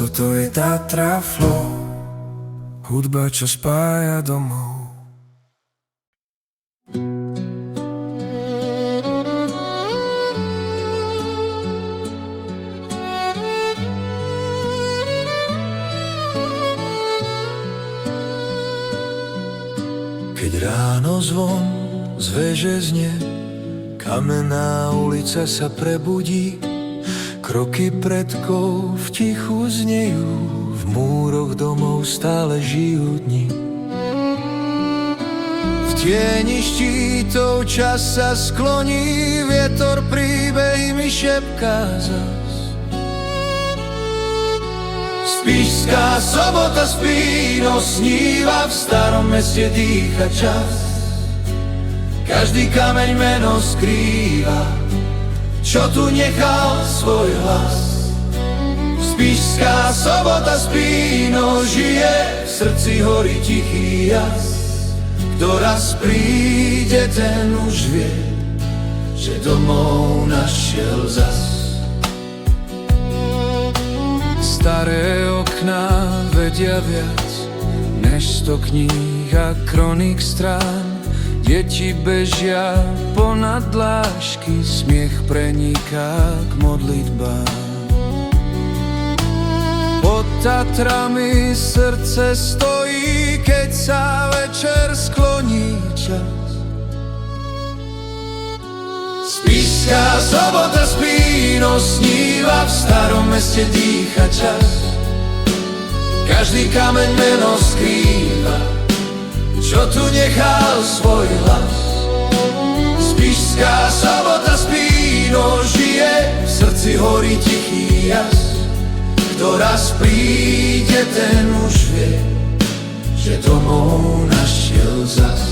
Toto je Tatra Flow, hudba, čo spája domov. Keď ráno zvon z veže znie, kamenná ulica sa prebudí, kroky predkov v tichu znejú, v múroch domov stále žijú dni. V tieni štítov čas sa skloní, vietor príbehy mi šepká zas. Spišská sobota spí, no sníva, v starom meste dýcha čas. Každý kameň meno skrýva, čo tu nechal svoj hlas. Spišská sobota spí, no žije, v srdci horí tichý jas. Kto raz príde, ten už vie, že domov našiel zas. Staré okná vedia viac než 100 kníh a kroník strán. Deti bežia ponad dlážky, smiech preniká k modlitbám. Pod Tatrami srdce stojí, keď sa večer skloní čas. Spišská sobota spí, no sníva, v starom meste dýcha čas. Každý kameň meno skrýva, čo tu nechal svoj hlas. Spišská sobota spí, no žije, v srdci horí tichý jas. Kto raz príde, ten už vie, že domov našiel zas.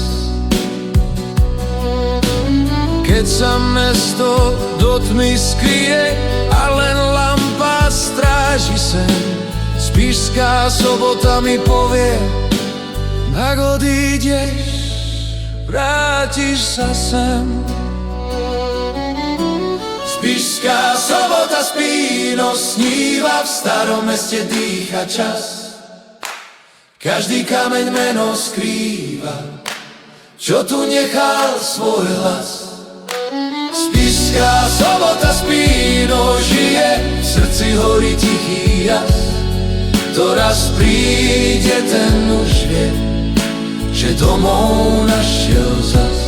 Keď sa mesto do tmy skrie a len lampa stráži sen, spišská sobota mi povie: ak odídeš, vrátiš sa sem. Spišská sobota spí, no sníva, v starom meste dýcha čas. Každý kameň meno skrýva, čo tu nechal svoj hlas. Spišská sobota spí, no žije, v srdci horí tichý jas. Kto raz príde, ten už vie, že domov našiel zas.